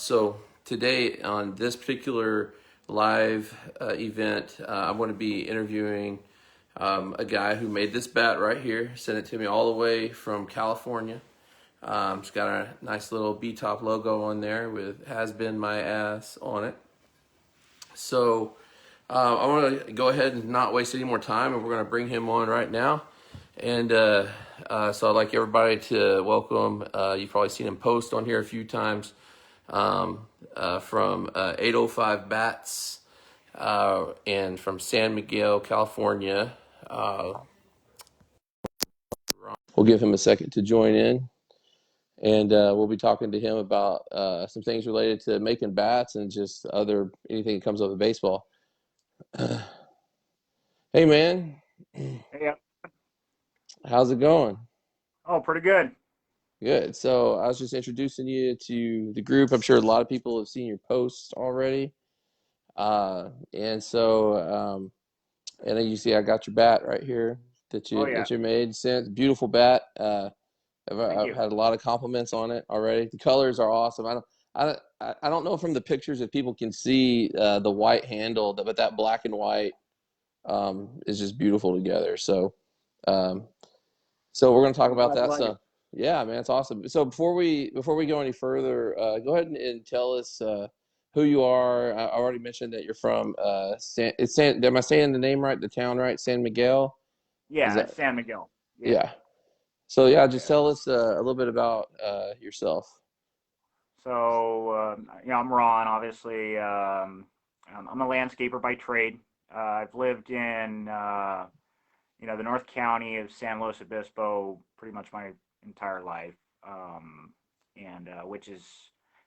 So today on this particular live event, I'm going to be interviewing a guy who made this bat right here, sent it to me all the way from California. It's got a nice little BTOP logo on there with "Has Been My Ass" on it. So I want to go ahead and not waste any more time, and we're going to bring him on right now. And so I'd like everybody to welcome. You've probably seen him post on here a few times from 805 Bats and from San Miguel, California. We'll give him a second to join in, and we'll be talking to him about some things related to making bats and just anything that comes up with baseball. Hey, man, Yeah. how's it going? Oh, pretty good. Good. So I was just introducing you to the group. I'm sure a lot of people have seen your posts already. And so And then you see I got your bat right here that Oh, you yeah. that you made. Sent beautiful bat. Thank I've you. had a lot of compliments on it already. The colors are awesome. I don't know from the pictures if people can see the white handle, but that black and white is just beautiful together. Um, so we're going to talk I'm about glad you that. like So it. yeah, man, it's awesome. So before we go any further, go ahead and tell us who you are. I already mentioned that you're from am I saying the name right? The town right? San Miguel. Is Yeah, that it's San Miguel. Yeah. yeah? So yeah, just Yeah. tell us a little bit about yourself. I'm Ron, obviously. I'm a landscaper by trade. I've lived in, the North County of San Luis Obispo pretty much my entire life, and which is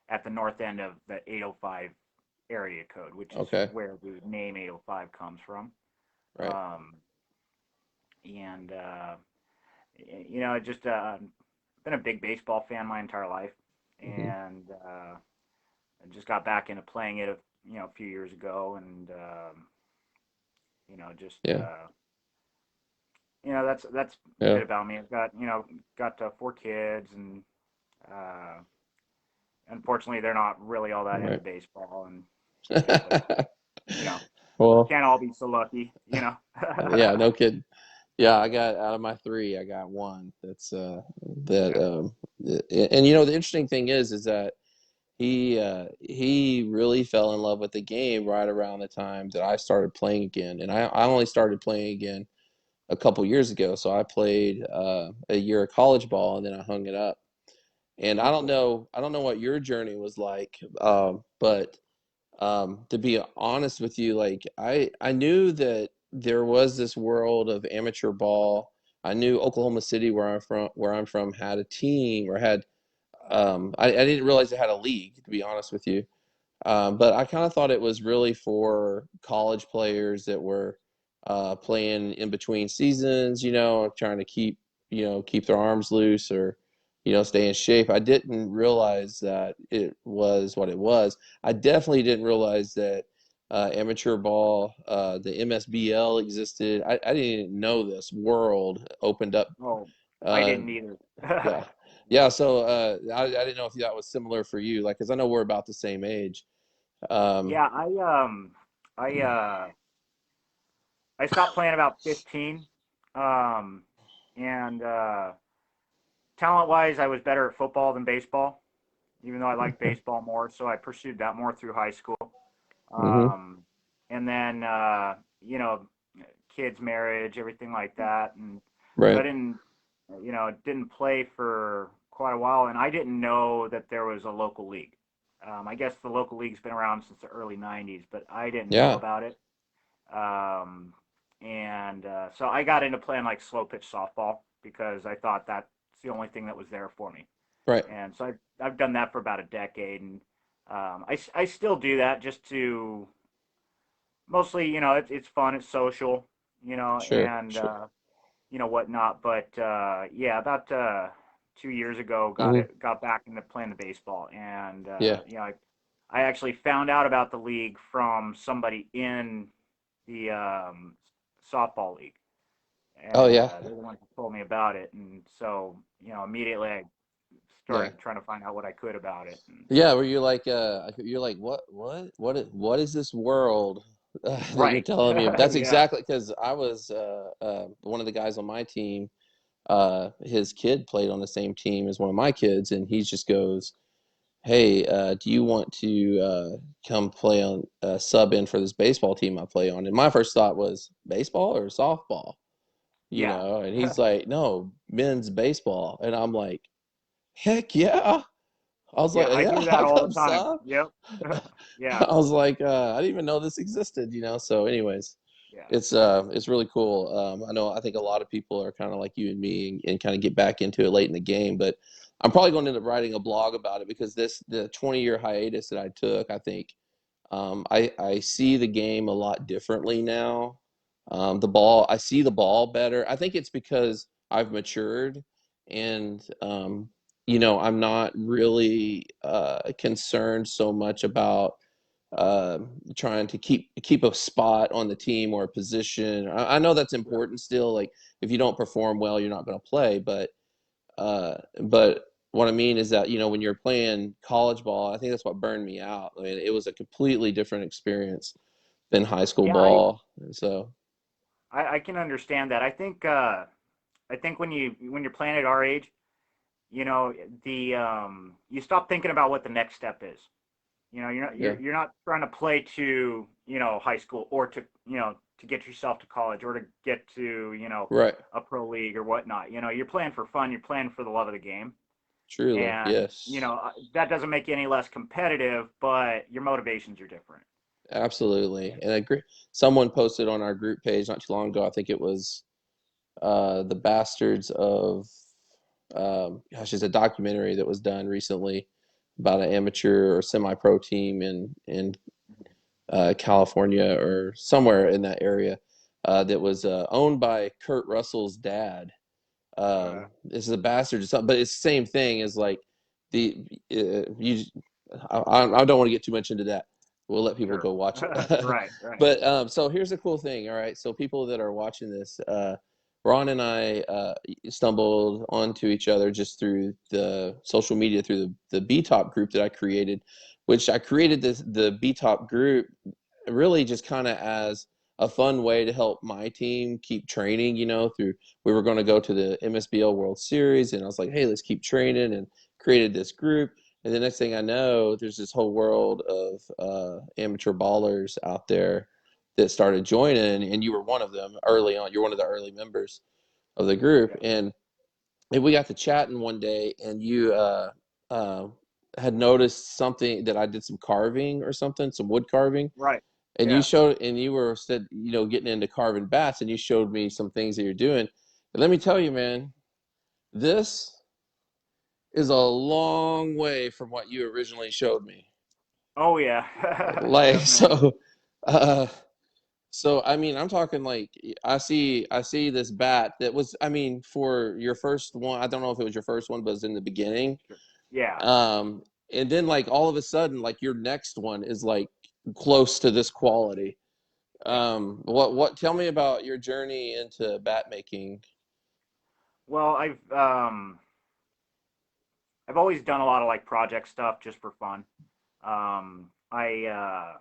at the north end of the 805 area code, which is Okay, where the name 805 comes from. right. Um, and just been a big baseball fan my entire life, Hmm. and I just got back into playing it, a few years ago, and just Yeah, that's a yeah, bit about me. I've got 4 kids, and uh, unfortunately, they're not really all that into right. baseball, and I guess that's you know Well, can't all be so lucky. yeah, no kidding. Yeah, I got out of my three, I got one. That's that Yeah. and you know the interesting thing is that he really fell in love with the game right around the time that I started playing again. And I only started playing again a couple years ago. So I played a year of college ball and then I hung it up. And Oh, cool. I don't know what your journey was like, but to be honest with you, like I knew that there was this world of amateur ball. I knew Oklahoma City, where I'm from, had a team or had I didn't realize it had a league, to be honest with you. But I kind of thought it was really for college players that were playing in between seasons, trying to keep their arms loose or, stay in shape. I didn't realize that it was what it was. I definitely didn't realize that amateur ball, the MSBL existed. I didn't even know this world opened up. Oh, I Uh, didn't either. yeah. Yeah. So I didn't know if that was similar for you, like, because I know we're about the same age. Um, Yeah, I I stopped playing about 15. Um, and talent wise, I was better at football than baseball, even though I liked baseball more. So I pursued that more through high school. hmm. Um, and then, kids, marriage, everything like that. And so I Right. didn't play for quite a while. And I didn't know that there was a local league. I guess the local league's been around since the early 90s, but I didn't know Yeah. about it. Um, and so I got into playing like slow pitch softball because I thought that's the only thing that was there for me. Right. And so I've done that for about a decade, and I still do that just to mostly, it's fun, it's social, Sure. and Sure. whatnot. But yeah, about 2 years ago, Hmm. got back into playing the baseball, and Yeah. I actually found out about the league from somebody in the softball league, Oh and yeah. they're the ones who told me about it. And so, immediately I Yeah. started trying to find out what I could about it. And, Yeah, where you're like, what is this world that you're right. telling me? That's Yeah. exactly because I was one of the guys on my team. His kid played on the same team as one of my kids, and he just goes, "Hey, do you want to come play on sub in for this baseball team I play on?" And my first thought was baseball or softball, Yeah. And he's like, "No, men's baseball," and I'm like, "Heck yeah!" I was Yeah. like, I "Yeah, do that I'll all the come time. sub." Yep. Yeah. I was like, I didn't even know this existed, So, anyways, Yeah. it's really cool. I think a lot of people are kind of like you and me, and kind of get back into it late in the game. But I'm probably going to end up writing a blog about it because the 20-year hiatus that I took, I think I see the game a lot differently now. I see the ball better. I think it's because I've matured, and I'm not really concerned so much about uh, trying to keep a spot on the team or a position. I know that's Right. important still. Like if you don't perform well, you're not going to play. But what I mean is that when you're playing college ball, I think that's what burned me out. I mean, it was a completely different experience than high school Yeah. ball. And so, I can understand that. I think when you're playing at our age, you know, the you stop thinking about what the next step is. yeah, You're not trying to play to, high school or to, to get yourself to college or to get to, right, a pro league or whatnot. You're playing for fun, you're playing for the love of the game. truly, And, yes, that doesn't make you any less competitive, but your motivations are different. absolutely. Yeah. And I agree. Someone posted on our group page not too long ago. I think it was the Bastards of gosh, it's a documentary that was done recently about an amateur or semi-pro team in California or somewhere in that area that was owned by Kurt Russell's dad. This is a bastard or something, but it's the same thing as like the you. I don't want to get too much into that. We'll let people Sure. go watch it. Right, right. But so here's the cool thing. All right, so people that are watching this, Ron and I stumbled onto each other just through the social media through the BTOP group that I created, which I created the BTOP group really just kind of as a fun way to help my team keep training. Through we were going to go to the MSBL World Series, and I was like, hey, let's keep training, and created this group. And the next thing I know, there's this whole world of amateur ballers out there that started joining, and you were one of them early on. You're one of the early members of the group, Yeah. and we got to chatting one day, and you uh, had noticed something that I did some carving or something, some wood carving, Right. and Yeah. you were said getting into carving bats, and you showed me some things that you're doing. And let me tell you, man, this is a long way from what you originally showed me. Oh yeah. Like Definitely. uh so I mean, I'm talking like I see this bat that was, I mean, for your first one, I don't know if it was your first one, but it was in the beginning. Sure. Yeah. Um and then like all of a sudden, like your next one is like close to this quality. Yeah. What tell me about your journey into bat making? Well, I've always done a lot of like project stuff just for fun. Um, I uh,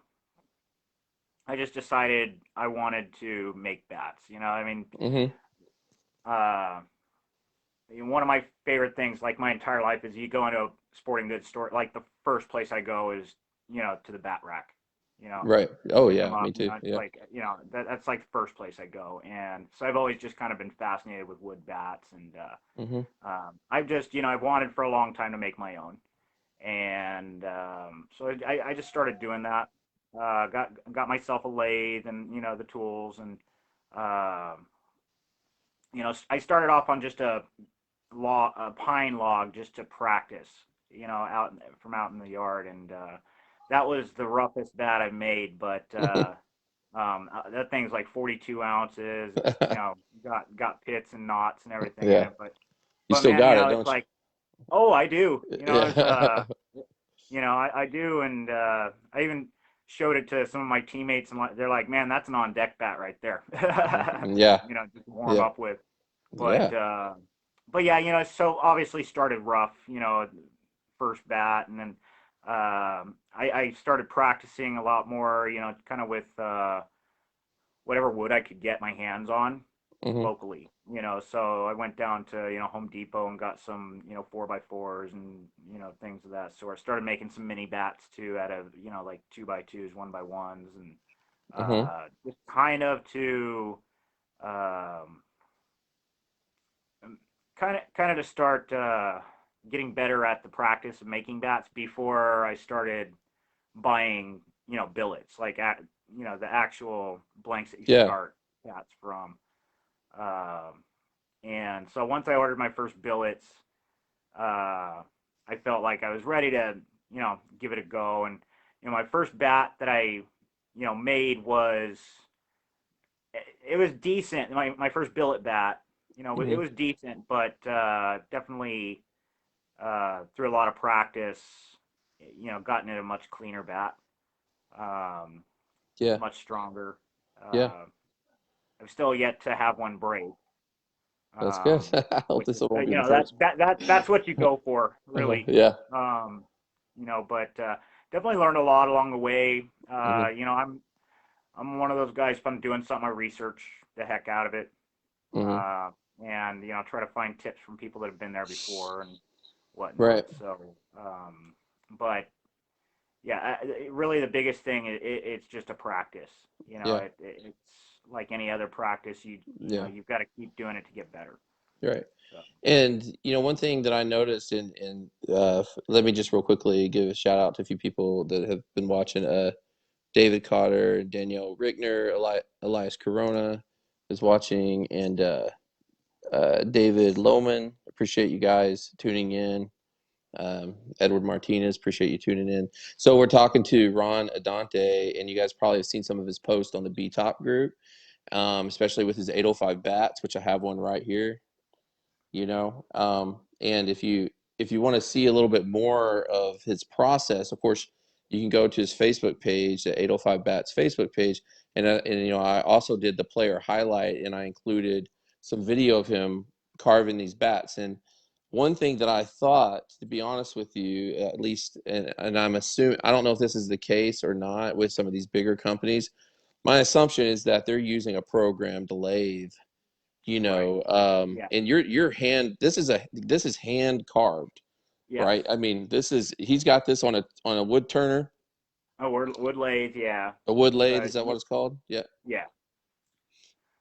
I just decided I wanted to make bats. I mean, Mm-hmm. uh, one of my favorite things, like my entire life, is you go into a sporting goods store. Like the first place I go is, to the bat rack. Right. Oh Pick them yeah, up. me too. It's Yeah. like that's like the first place I go, and so I've always just kind of been fascinated with wood bats, and Mm-hmm. I've just I've wanted for a long time to make my own, and so I just started doing that. Got myself a lathe and the tools, and uh, I started off on just a pine log just to practice, out in the yard, and that was the roughest bat I made, but that thing's like 42 ounces. It's got pits and knots and everything in Yeah. it, You but still man, got it, it's don't like, oh, I do. It's you? I do, and I even showed it to some of my teammates, and they're like, "Man, that's an on deck bat right there." Yeah. Just warm Yeah. up with. But Yeah. but yeah, so obviously started rough, first bat, and then I started practicing a lot more, kind of with whatever wood I could get my hands on Hmm. locally. So I went down to Home Depot and got some 4x4s and things of that sort. Started making some mini bats too out of like 2x2s, 1x1s, and Hmm. just kind of to um, kind of to start getting better at the practice of making bats before I started buying billets, like the actual blanks that you Yeah. start bats from. Um, and so once I ordered my first billets, I felt like I was ready to give it a go. And my first bat that I made was, it was decent. My first billet bat, it Hmm. was decent, but definitely through a lot of practice, gotten it a much cleaner bat, um, Yeah. much stronger. Yeah. Uh, I've still yet to have one break, That's good. I hope which this is won't be the that first. that's what you go for, really. Yeah. Um, but definitely learned a lot along the way. Hmm. I'm one of those guys. If I'm doing something, I research the heck out of it, Hmm. uh, and try to find tips from people that have been there before and Right. whatnot. So, but yeah, really the biggest thing it's just a practice. Yeah. It's like any other practice. Yeah. You've got to keep doing it to get better. Right. So And one thing that I noticed let me just real quickly give a shout out to a few people that have been watching. David Cotter, Danielle Rickner, Elias Corona is watching, and David Lohman. Appreciate you guys tuning in. Edward Martinez, appreciate you tuning in. So we're talking to Ron Adante, and you guys probably have seen some of his posts on the BTOP group, especially with his 805 bats, which I have one right here. And if you want to see a little bit more of his process, of course, you can go to his Facebook page, the 805 Bats Facebook page, and I also did the player highlight, and I included some video of him carving these bats. And one thing that I thought, to be honest with you, at least, and I'm assuming, I don't know if this is the case or not with some of these bigger companies. My assumption is that they're using a program to lathe, right, yeah, and your hand, this is hand carved, yes. right? I mean, he's got this on a wood turner, Oh, wood lathe, yeah. a wood It's lathe, a is that what it's called? Yeah. yeah,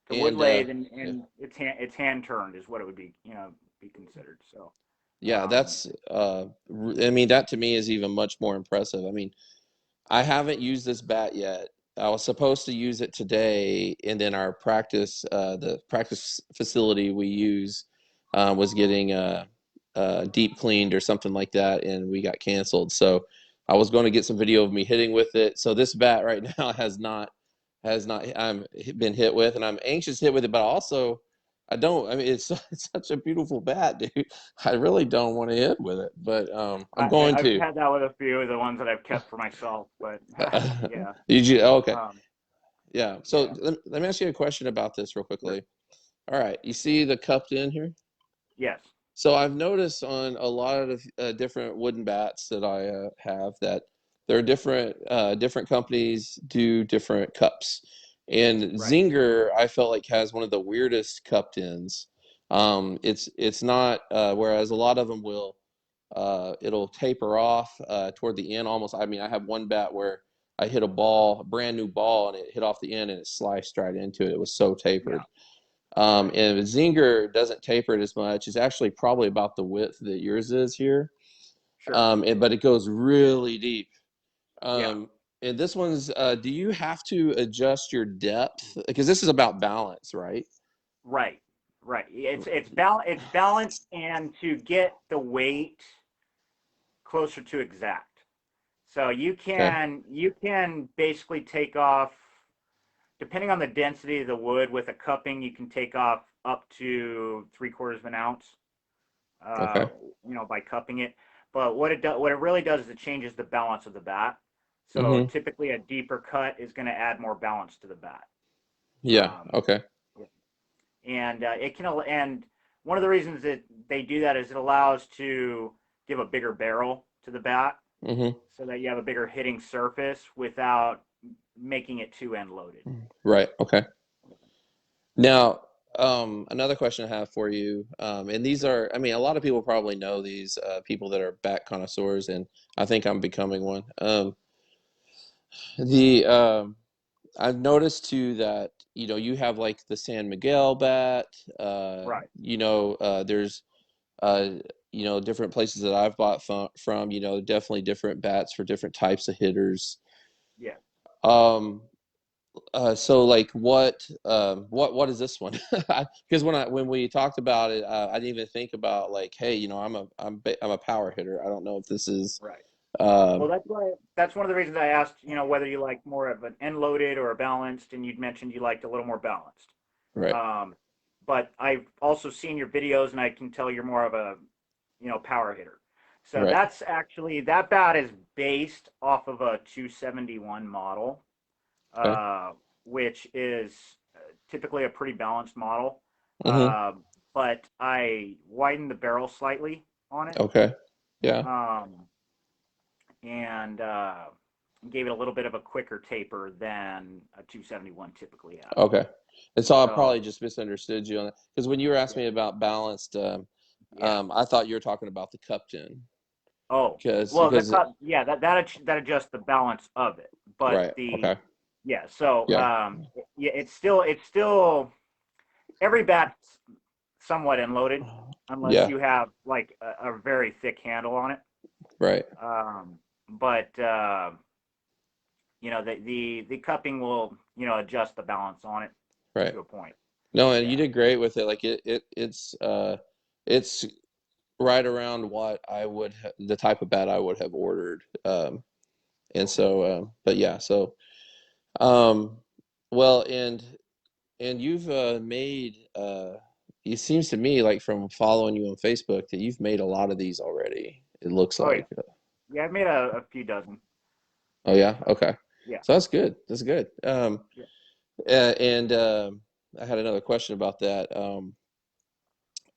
it's a wood And lathe, yeah, and it's hand turned is what it would be considered. So, yeah, um, that's I mean, that to me is even much more impressive. I mean, I haven't used this bat yet. I was supposed to use it today, and then the practice facility we use, was getting deep cleaned or something like that, and we got canceled. So I was going to get some video of me hitting with it. So this bat right now has not I'm been hit with, and I'm anxious to hit with it, but also I don't. I mean, it's such a beautiful bat, dude. I really don't want to hit with it, but I'm going I've to. had that with a few of the ones that I've kept for myself, but yeah, Okay. um, Yeah. So yeah, let me ask you a question about this real sure, quickly. All right. You see the cupped in here? yes, So I've noticed on a lot of different wooden bats that I have that there are different companies do different cups. And right, Zinger, I felt like has one of the weirdest cupped ins. It's not whereas a lot of them will it'll taper off toward the end almost. I mean, I have one bat where I hit a brand new ball, and it hit off the end and it sliced right into it. It was so yeah, tapered. right, And Zinger doesn't taper it as much. It's actually probably about the width that yours is here, sure, but it goes really deep. yeah. And this one's, do you have to adjust your depth? Because this is about balance, right? Right, right. It's balanced, and to get the weight closer to exact. So Okay. you can basically take off, depending on the density of the wood. With a cupping, you can take off up to 3/4 of an ounce. Uh, Okay. by cupping it. But what it really does is it changes the balance of the bat. So Mm-hmm. typically, a deeper cut is going to add more balance to the bat. Yeah. Um, Okay. and it can and one of the reasons that they do that is it allows to give a bigger barrel to the bat Hmm. so that you have a bigger hitting surface without making it too end loaded. Right. Okay. Now, another question I have for you, and these Sure. are, I mean, a lot of people probably know these people that are bat connoisseurs, and I think I'm becoming one. The I've noticed too that you have like the San Miguel bat. Right. There's uh, different places that I've bought from. Definitely different bats for different types of hitters. Yeah. Um, so like what is this one? Because when we talked about it, I didn't even think about like, hey, I'm a power hitter. I don't know if this is Right. Well, um, that's one of the reasons I asked, whether you like more of an end loaded or a balanced, and you'd mentioned you liked a little more balanced. right, Um, but I've also seen your videos, and I can tell you're more of a, power hitter. So right, that's actually that bat is based off of a 271 model, okay, uh, which is typically a pretty balanced model. mm-hmm, Uh, but I widened the barrel slightly on it. okay, yeah, Um, and gave it a little bit of a quicker taper than a 271 typically has. okay. And so I So probably just misunderstood you on that because when you were yeah, asking me about balanced, yeah. I thought you were talking about the cup tin Oh, because well, the because cut, yeah, that adjusts the balance of it, but right, the okay, yeah. So yeah, yeah, it's still every bat's somewhat unloaded unless yeah, you have like a very thick handle on it. right, But the cupping will adjust the balance on it right. to a point. No, and you Yeah. did great with it. Like it's right around what the type of bat I would have ordered. And Cool. so, but yeah, so um, well, and you've made it seems to me like from following you on Facebook that you've made a lot of these already. It looks Oh yeah. like. Yeah, I've made a few dozen. Oh yeah, okay. Yeah. So that's good. That's good. Yeah. And I had another question about that.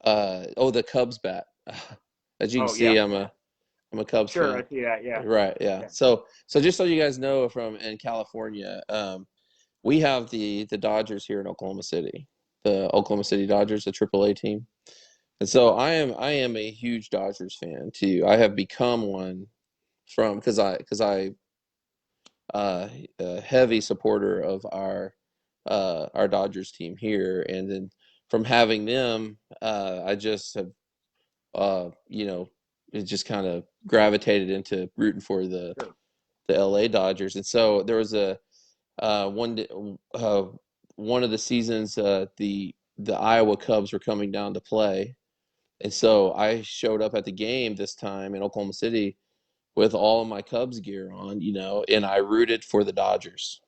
The Cubs bat. As you can Oh yeah. see, I'm a Cubs Sure, I fan. see that. Yeah. Right, yeah. Yeah. So just so you guys know, from in California, we have the Dodgers here in Oklahoma City, the Oklahoma City Dodgers, the AAA team. And so I am a huge Dodgers fan too. I have become one from because I a heavy supporter of our Dodgers team here, and then from having them, I just have it just kind of gravitated into rooting for Sure. the LA Dodgers. And so there was a one one of the seasons the Iowa Cubs were coming down to play, and so I showed up at the game this time in Oklahoma City with all of my Cubs gear on, and I rooted for the Dodgers,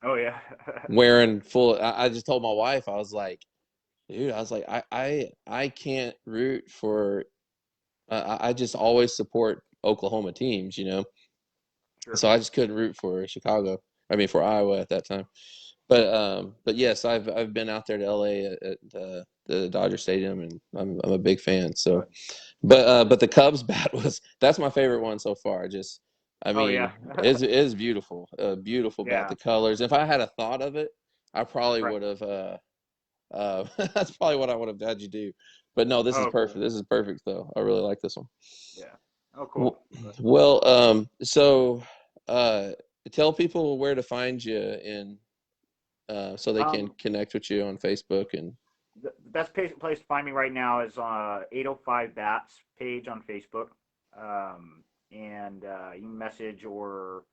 Oh yeah. wearing full. I just told my wife, I was like, dude, I was like, I can't root for. I just always support Oklahoma teams. Sure. So I just couldn't root for Chicago. I mean, for Iowa at that time. But yes, I've been out there to LA at the Dodger Stadium, and I'm a big fan. So, Good. but the Cubs bat that's my favorite one so far. I Oh yeah. mean, it's beautiful, a beautiful bat. Yeah. The colors. If I had a thought of it, I probably Right. would have. That's probably what I would have had you do. But no, this is Oh perfect. cool. This is perfect though. I really like this one. Yeah. Oh W- cool. Good. Well, so uh, tell people where to find you in so they can Um, connect with you on Facebook and. the best place to find me right now is 805 Bats page on Facebook. And you can message or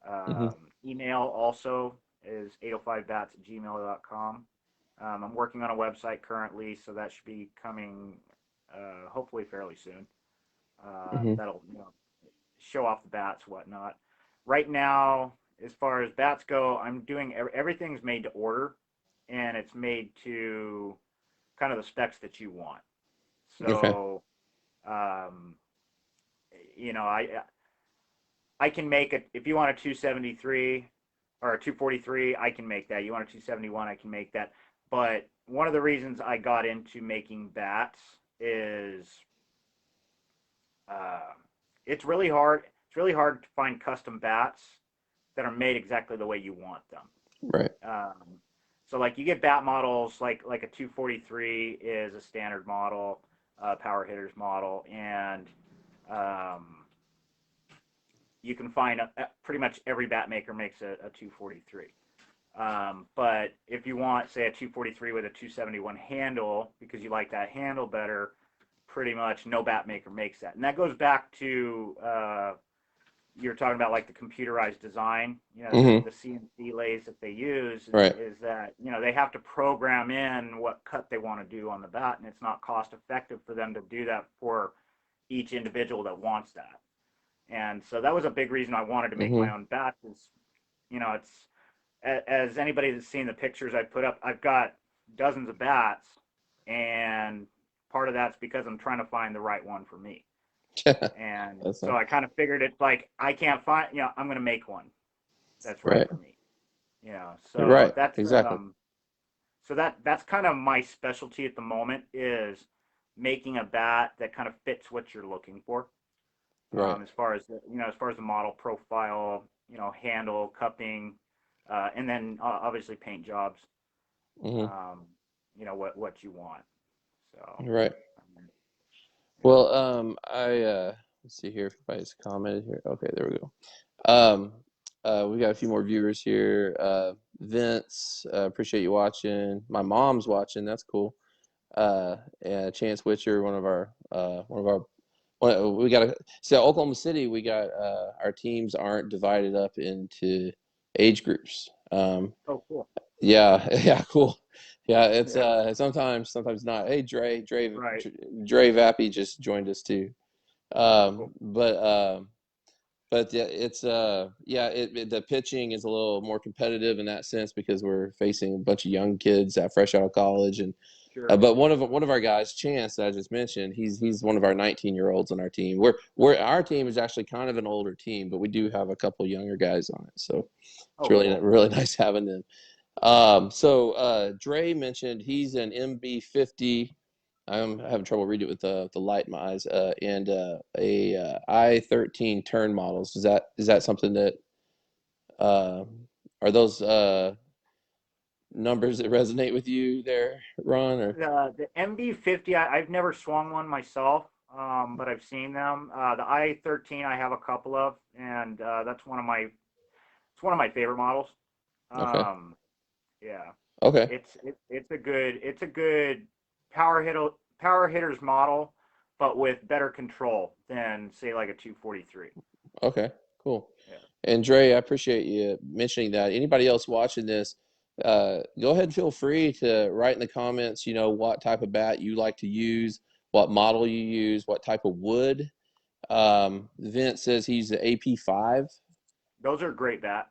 Mhm. email also is 805bats at gmail.com. I'm working on a website currently, so that should be coming hopefully fairly soon. Mhm. That'll show off the bats, whatnot. Right now, as far as bats go, I'm doing everything's made to order, and it's made to kind of the specs that you want. Okay. So, um, I can make it if you want a 273 or a 243, I can make that. You want a 271, I can make that. But one of the reasons I got into making bats is uh, it's really hard. It's really hard to find custom bats that are made exactly the way you want them. Right. Um, so like you get bat models like a 243 is a standard model, power hitters model, and um, you can find pretty much every bat maker makes a 243. But if you want, say, a 243 with a 271 handle because you like that handle better, pretty much no bat maker makes that. And that goes back to you're talking about like the computerized design, Hmm. the CNC lathes that they use Right. is that, they have to program in what cut they want to do on the bat, and it's not cost effective for them to do that for each individual that wants that. And so that was a big reason I wanted to make my Hmm. own bats is, it's as anybody that's seen the pictures I put up, I've got dozens of bats, and part of that's because I'm trying to find the right one for me. And That's so I kind of figured it's like I can't find, I'm going to make one that's right right. for me. You're So right. that's Exactly. that's kind of my specialty at the moment is making a bat that kind of fits what you're looking for. Right. As far as as far as the model profile, handle, cupping, and then obviously paint jobs. Hmm. Um, what you want. So, Right. um, yeah. Well, let's see here if anybody's commented here. Okay, there we go. Um, we got a few more viewers here. Vince, appreciate you watching. My mom's watching. That's cool. And Chance Witcher, one of our, we got so Oklahoma City. We got our teams aren't divided up into age groups. Oh, cool. Yeah, yeah, cool. Yeah, it's Yeah. sometimes not. Hey, Right. Dre Vappy just joined us too. Oh, cool. But yeah, it's yeah, the pitching is a little more competitive in that sense because we're facing a bunch of young kids that fresh out of college, and Sure. but one of our guys, Chance, that I just mentioned, he's one of our 19-year-olds on our team. Our team is actually kind of an older team, but we do have a couple younger guys on it, so it's Oh, cool. really nice having them. Dre mentioned he's an MB50. I'm having trouble reading it with the light in my eyes. And a I-13 turn models. Is that something that uh, are those numbers that resonate with you there, Ron? Or The MB50, I've never swung one myself, but I've seen them. The I-13, I have a couple of, and that's one of my favorite models. okay, Um, yeah, okay, it's a good power hitter power hitters model, but with better control than say like a 243. okay, cool. Yeah. And Dre, I appreciate you mentioning that. Anybody else watching this, go ahead and feel free to write in the comments, what type of bat you like to use, what model you use, what type of wood. Vince says he's the AP5. Those are great bat.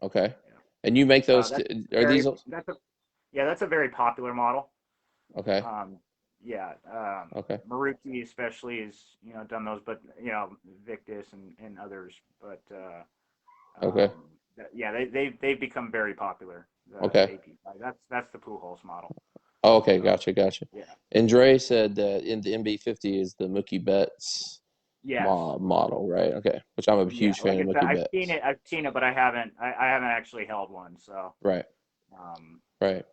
Okay. Yeah. And you make those, That's are these, very that's a yeah, that's a very popular model. okay, Um, yeah, okay, Marucci especially has done those, but Victus and others. But okay, yeah, they've become very popular. The okay. AP5. That's the Pujols model. Oh, okay, So gotcha. yeah, And Dre said that in the MB50 is the Mookie Betts yes, model, right? Okay, which I'm a yeah. huge fan Like of I said, Mookie Betts. I've seen it, but I haven't actually held one. So Right, um, right.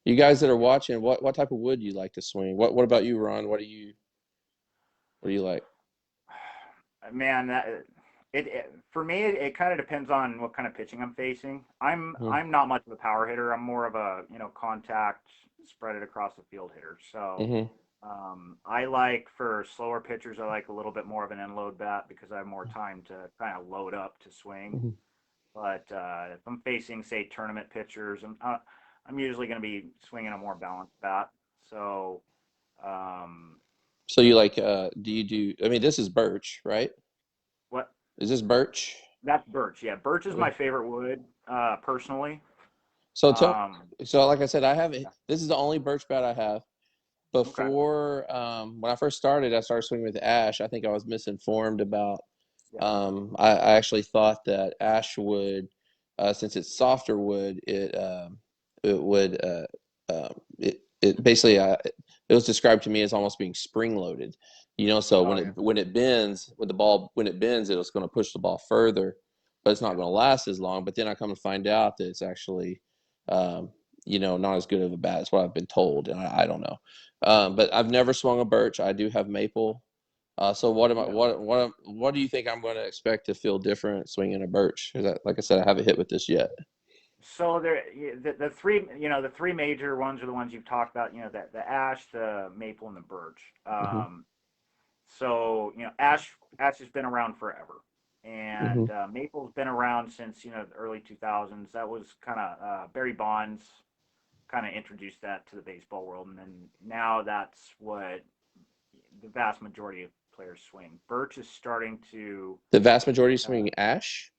You guys that are yeah. watching, what type of wood do you like to swing? What about you, Ron? What do you like? Man, it for me it kind of depends on what kind of pitching I'm facing. Mm-hmm. I'm not much of a power hitter. I'm more of a contact, spread it across the field hitter. So Mm-hmm. I like for slower pitchers, I like a little bit more of an end load bat because I have more time to kind of load up to swing. Mm-hmm. But if I'm facing say tournament pitchers, I'm usually going to be swinging a more balanced bat. So um, So you like do you do I mean this is birch, right? what Is this birch? That's birch. Yeah, birch is Okay. my favorite wood, personally. So tell Um, so like I said, I haven't yeah. this is the only birch bat I have. Okay. Before when I first started, I started swinging with ash. I think I was misinformed about Yeah. I actually thought that ash would since it's softer wood, it would it basically it was described to me as almost being spring loaded, so Oh yeah. when it bends with the ball, when it bends it's going to push the ball further, but it's not Yeah. going to last as long. But then I come to find out that it's actually um, not as good of a bat as what I've been told, and I don't know. But I've never swung a birch. I do have maple. So Yeah. what do you think I'm going to expect to feel different swinging a birch? 'Cause like I said, I haven't hit with this yet. So there, the three, the three major ones are the ones you've talked about. The ash, the maple, and the birch. Hmm. So ash has been around forever, Hmm. and maple's been around since the early 2000s. That was kind of Barry Bonds kind of introduced that to the baseball world, and then now that's what the vast majority of players swing. Birch is starting to The vast majority uh, swing ash.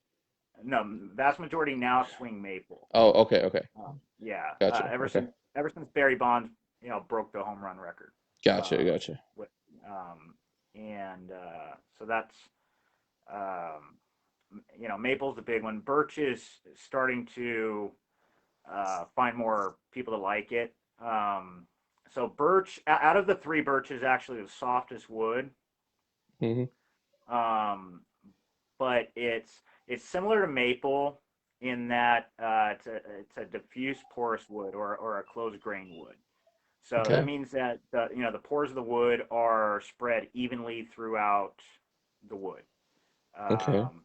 no, vast majority now swing maple. Oh, okay, okay. Yeah, Gotcha. Okay. ever since Barry Bonds, broke the home run record. Gotcha. Um, Gotcha. with, and so that's um, Maple's the big one. Birch is starting to find more people to like it. So birch, out of the three, birch is actually the softest wood. Hmm. Um, but it's similar to maple in that it's a diffuse porous wood or a closed grain wood. So that Okay. means that the pores of the wood are spread evenly throughout the wood. Okay. Um,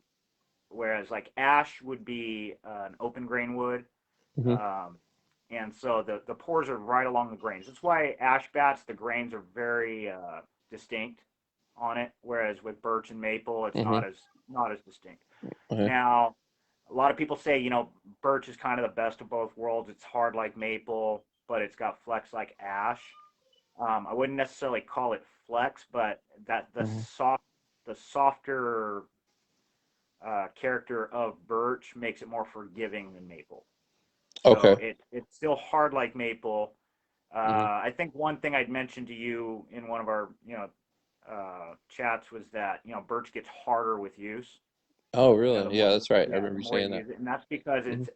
Whereas like ash would be an open grain wood, Hmm. um, and so the pores are right along the grains. That's why ash bats, the grains are very distinct on it, whereas with birch and maple it's Hmm. not as distinct. Okay. Now a lot of people say birch is kind of the best of both worlds. It's hard like maple, but it's got flex like ash. I wouldn't necessarily call it flex, but that Hmm. the softer character of birch makes it more forgiving than maple. So Okay. it's still hard like maple. Hmm. I think one thing I'd mentioned to you in one of our chats was that birch gets harder with use. Oh, The really? more Yeah, you that's right. I yeah the remember you more you saying that. use it, and that's because Hmm. it's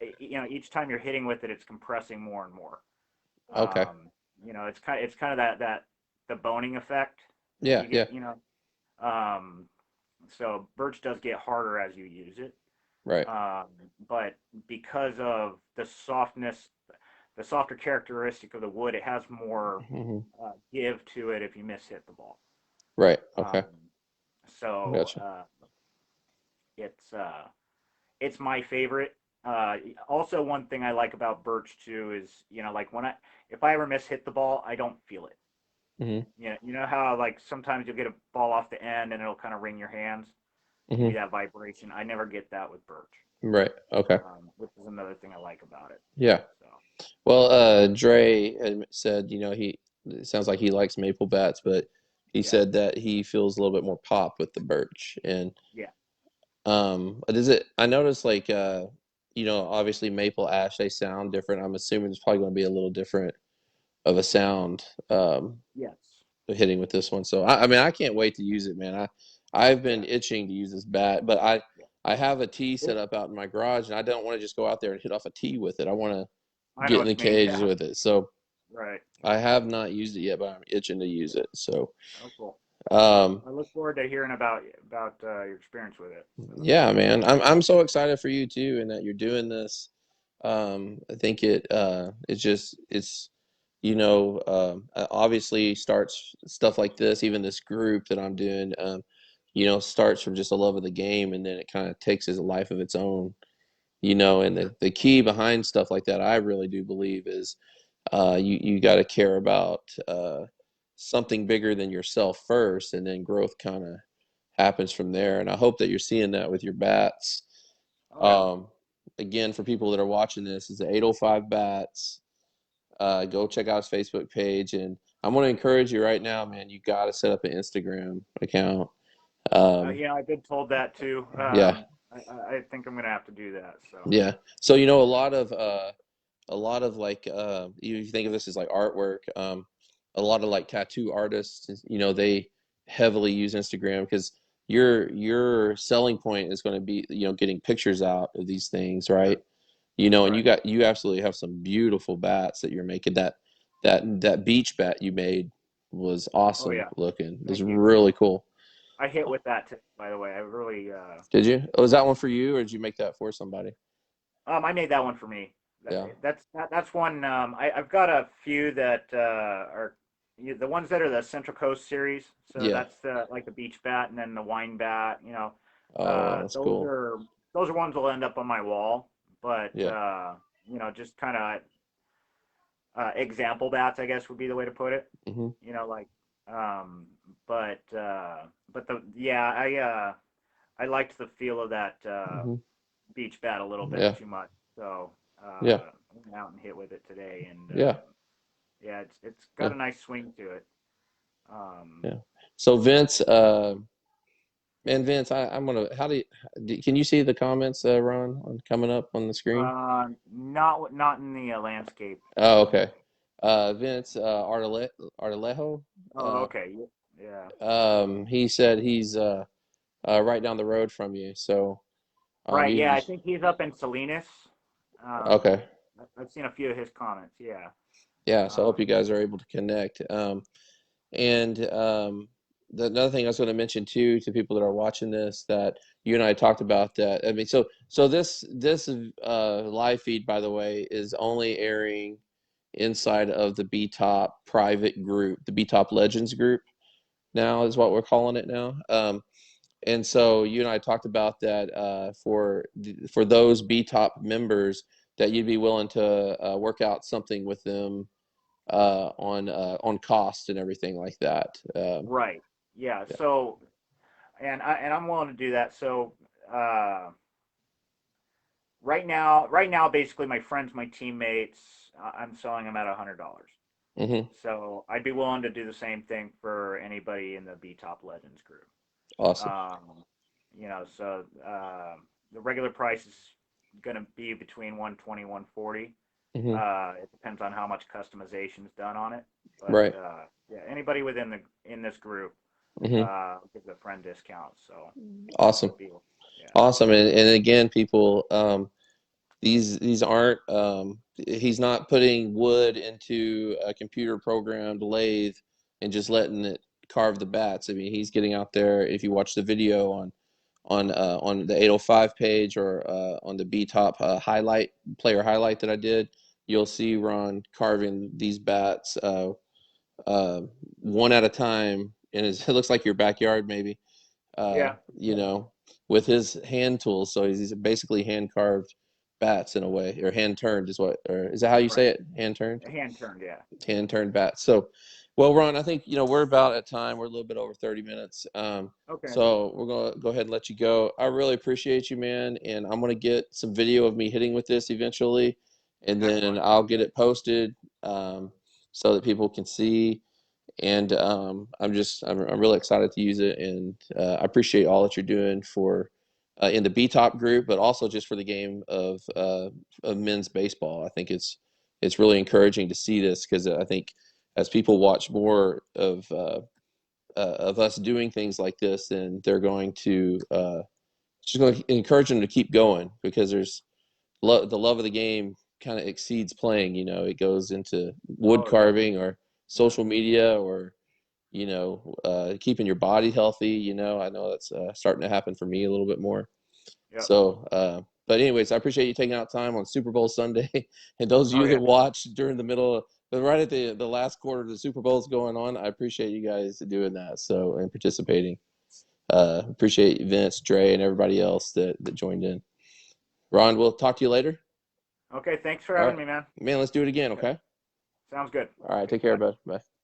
each time you're hitting with it, it's compressing more and more. Okay. It's kind of that the boning effect that Yeah. you Yeah. get. Um, so birch does get harder as you use it. Right. Um, but because of the softer characteristic of the wood, it has more Hmm. give to it if you miss hit the ball. Right. Um, Okay. so Gotcha. it's it's my favorite. Also, one thing I like about birch too is like if I ever miss hit the ball, I don't feel it. Hmm. You know how like sometimes you'll get a ball off the end and it'll kind of ring your hands, give you Hmm. that vibration. I never get that with birch, Right. Okay. which is another thing I like about it. Yeah. So Well, Dre had said, it sounds like he likes maple bats, but he yeah, said that he feels a little bit more pop with the birch. And yeah, does it? I noticed like obviously maple ash they sound different. I'm assuming there's probably going to be a little different of a sound yes, hitting with this one. So I mean I can't wait to use it, man. I've been yeah. itching to use this bat, but I have a tee set It, up out in my garage, and I don't want to just go out there and hit off a tee with it. I want to I know get in what the you mean. cage Yeah, with it. So right. I have not used it yet, but I'm itching to use it. So, Oh, cool. um, I look forward to hearing about your experience with it. So yeah, man, I'm so excited for you too, and that you're doing this. I think it's obviously starts stuff like this, even this group that I'm doing, starts from just a love of the game, and then it kind of takes as a life of its own. And sure. the key behind stuff like that, I really do believe is you got to care about something bigger than yourself first, and then growth kind of happens from there. And I hope that you're seeing that with your bats. Oh yeah. Um, Again, for people that are watching this, is the 805 bats. Go check out his Facebook page, and I'm going to encourage you right now, man. You got to set up an Instagram account. Um, I've been told that too. yeah, I think I'm gonna have to do that. So yeah. So a lot of like you think of this as like artwork. A lot of like tattoo artists, they heavily use Instagram because your selling point is going to be getting pictures out of these things, right? sure. And Right. you absolutely have some beautiful bats that you're making. That beach bat you made was Oh awesome yeah. looking. It was Thank you. really cool. I hit with that too, by the way. I really Did you? Was that one for you, or did you make that for somebody? I made that one for me. Yeah, That's one. I've got a few that are the ones that are the Central Coast series. So yeah. that's the like the beach bat and then the wine bat. Oh, that's Those cool. are those are ones that'll end up on my wall. But Yeah. just kind of example bats, I guess would be the way to put it. Hmm. Like, um, but the yeah, I liked the feel of that Hmm. beach bat a little bit Yeah. too much. So Yeah. went out and hit with it today, and Yeah. yeah, it's Yeah. got a nice swing to it. Um, Yeah. So Vince, man, Vince, I'm gonna. Can you see the comments, Ron, coming up on the screen? not in the landscape Oh, thing. okay. Vince Artelejo, Oh, okay, yeah, he said he's right down the road from you. So right, you yeah. I just think he's up in Salinas. okay. I've seen a few of his comments. Yeah. Yeah. So I hope Um, you guys are able to connect. And another thing I was going to mention too to people that are watching this that you and I talked about that. I mean, so this live feed, by the way, is only airing inside of the BTOP private group, the BTOP Legends group. Now is what we're calling it now. And so you and I talked about that for those BTOP members that you'd be willing to work out something with them on cost and everything like that. right. Yeah. Yeah. So, I'm willing to do that. So, uh, right now, basically, my friends, my teammates, I'm selling them at $100. Hmm. So I'd be willing to do the same thing for anybody in the B Top Legends group. Awesome. Um, so the regular price is going to be between 120, 140. Hmm. It depends on how much customization is done on it. But Right. yeah, anybody in this group Hmm. gives a friend discount. So Awesome. it'd be yeah, Awesome. And again, people, these aren't. He's not putting wood into a computer programmed lathe and just letting it carve the bats. I mean, he's getting out there. If you watch the video on the 805 page or on the B Top highlight player highlight that I did, you'll see Ron carving these bats uh, one at a time, and it looks like your backyard maybe. yeah, You know, with his hand tools. So he's basically hand carved bats in a way, or hand turned is what, or is that how you right. say it? Hand turned, Hand turned, yeah. hand turned bats. So, well, Ron, I think we're about at time. We're a little bit over 30 minutes. Okay, So we're gonna go ahead and let you go. I really appreciate you, man, and I'm gonna get some video of me hitting with this eventually, and then excellent. I'll get it posted so that people can see. And I'm really excited to use it, and I appreciate all that you're doing for in the B Top group, but also just for the game of men's baseball. I think it's really encouraging to see this because I think as people watch more of us doing things like this, then they're going to just going to encourage them to keep going because the love of the game kind of exceeds playing. It goes into wood Oh, definitely. carving or Yeah, social media or keeping your body healthy. I know that's starting to happen for me a little bit more. yep. So, but anyways, I appreciate you taking out time on Super Bowl Sunday, and those of Oh you that yeah. watch during the middle, but right at the last quarter of the Super Bowl is going on. I appreciate you guys doing that. So and participating. Appreciate Vince, Dre, and everybody else that joined in. Ron, we'll talk to you later. Okay, thanks for All having right, me, man. man. Let's do it again. Yep. Okay. Sounds good. All right. Okay, Take care, bye. bud. Bye.